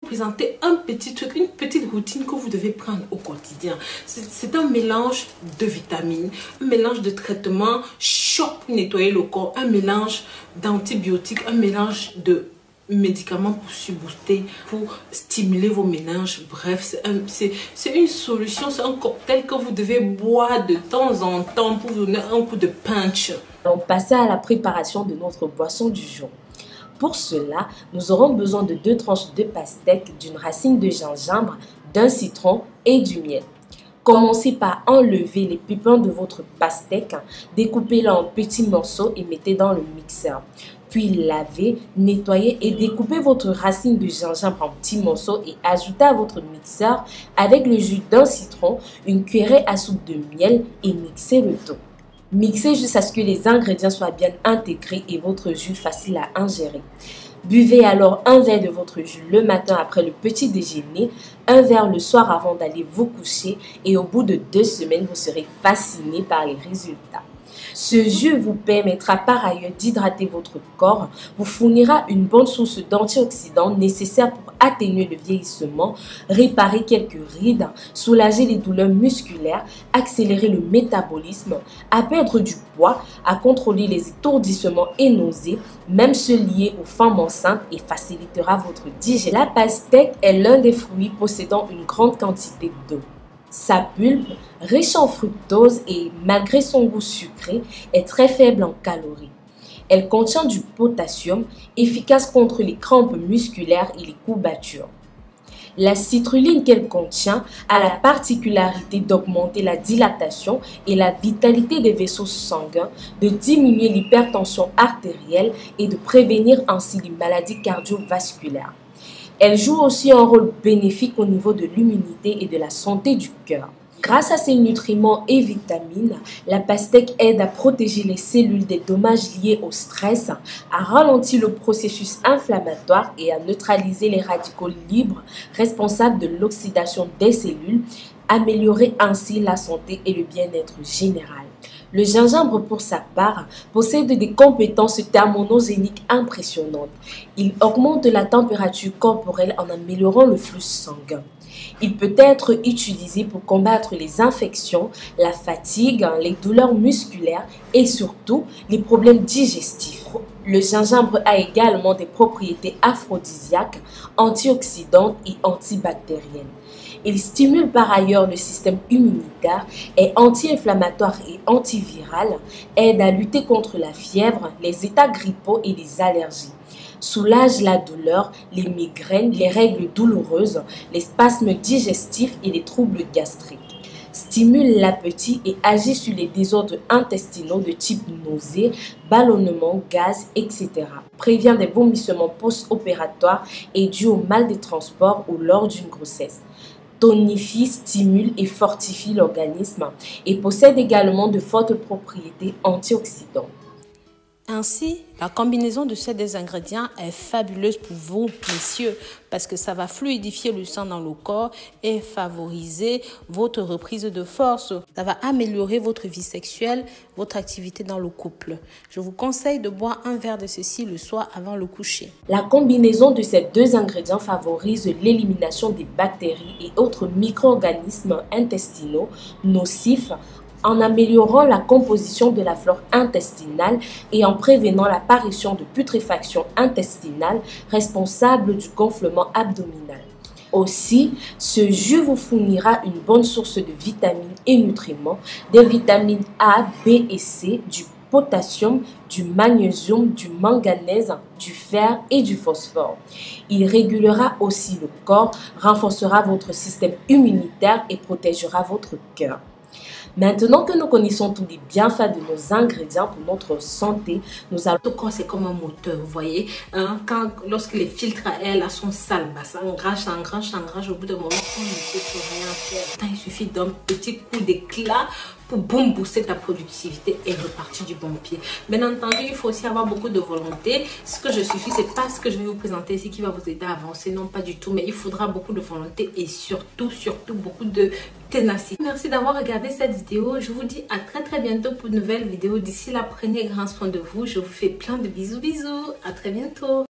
Présenter un petit truc, une petite routine que vous devez prendre au quotidien. C'est un mélange de vitamines, un mélange de traitements choc pour nettoyer le corps, un mélange d'antibiotiques, un mélange de médicaments pour subooster, pour stimuler vos méninges. Bref, c'est une solution, c'est un cocktail que vous devez boire de temps en temps pour vous donner un coup de punch. On passe à la préparation de notre boisson du jour. Pour cela, nous aurons besoin de 2 tranches de pastèque, d'une racine de gingembre, d'un citron et du miel. Commencez par enlever les pépins de votre pastèque, découpez-les en petits morceaux et mettez dans le mixeur. Puis lavez, nettoyez et découpez votre racine de gingembre en petits morceaux et ajoutez à votre mixeur avec le jus d'un citron, une cuillerée à soupe de miel et mixez le tout. Mixez jusqu'à ce que les ingrédients soient bien intégrés et votre jus facile à ingérer. Buvez alors un verre de votre jus le matin après le petit déjeuner, un verre le soir avant d'aller vous coucher et au bout de 2 semaines, vous serez fasciné par les résultats. Ce jus vous permettra par ailleurs d'hydrater votre corps, vous fournira une bonne source d'antioxydants nécessaires pour atténuer le vieillissement, réparer quelques rides, soulager les douleurs musculaires, accélérer le métabolisme, à perdre du poids, à contrôler les étourdissements et nausées, même ceux liés aux femmes enceintes et facilitera votre digestion. La pastèque est l'un des fruits possédant une grande quantité d'eau. Sa pulpe, riche en fructose et malgré son goût sucré, est très faible en calories. Elle contient du potassium, efficace contre les crampes musculaires et les courbatures. La citrulline qu'elle contient a la particularité d'augmenter la dilatation et la vitalité des vaisseaux sanguins, de diminuer l'hypertension artérielle et de prévenir ainsi les maladies cardiovasculaires. Elle joue aussi un rôle bénéfique au niveau de l'immunité et de la santé du cœur. Grâce à ses nutriments et vitamines, la pastèque aide à protéger les cellules des dommages liés au stress, à ralentir le processus inflammatoire et à neutraliser les radicaux libres responsables de l'oxydation des cellules, améliorer ainsi la santé et le bien-être général. Le gingembre, pour sa part, possède des compétences thermonogéniques impressionnantes. Il augmente la température corporelle en améliorant le flux sanguin. Il peut être utilisé pour combattre les infections, la fatigue, les douleurs musculaires et surtout les problèmes digestifs. Le gingembre a également des propriétés aphrodisiaques, antioxydantes et antibactériennes. Il stimule par ailleurs le système immunitaire, est anti-inflammatoire et antiviral, aide à lutter contre la fièvre, les états grippaux et les allergies. Soulage la douleur, les migraines, les règles douloureuses, les spasmes digestifs et les troubles gastriques. Stimule l'appétit et agit sur les désordres intestinaux de type nausée, ballonnement, gaz, etc. Prévient des vomissements post-opératoires et dû au mal des transports ou lors d'une grossesse. Tonifie, stimule et fortifie l'organisme et possède également de fortes propriétés antioxydantes. Ainsi, la combinaison de ces 2 ingrédients est fabuleuse pour vous, messieurs, parce que ça va fluidifier le sang dans le corps et favoriser votre reprise de force. Ça va améliorer votre vie sexuelle, votre activité dans le couple. Je vous conseille de boire un verre de ceci le soir avant le coucher. La combinaison de ces 2 ingrédients favorise l'élimination des bactéries et autres micro-organismes intestinaux nocifs, en améliorant la composition de la flore intestinale et en prévenant l'apparition de putréfaction intestinale responsable du gonflement abdominal. Aussi, ce jus vous fournira une bonne source de vitamines et nutriments, des vitamines A, B et C, du potassium, du magnésium, du manganèse, du fer et du phosphore. Il régulera aussi le corps, renforcera votre système immunitaire et protégera votre cœur. Maintenant que nous connaissons tous les bienfaits de nos ingrédients pour notre santé, nous allons... Notre corps, c'est comme un moteur, vous voyez. Lorsque les filtres à air là, sont sales, ça engrange, au bout d'un moment, on ne sait plus rien faire. Il suffit d'un petit coup d'éclat pour boum, booster ta productivité et repartir du bon pied. Bien entendu, il faut aussi avoir beaucoup de volonté. Ce que je suffis, c'est pas ce que je vais vous présenter ici qui va vous aider à avancer, non pas du tout, mais il faudra beaucoup de volonté et surtout beaucoup de ténacité. Merci d'avoir regardé cette vidéo. Je vous dis à très bientôt pour une nouvelle vidéo. D'ici là, prenez grand soin de vous. Je vous fais plein de bisous. À très bientôt.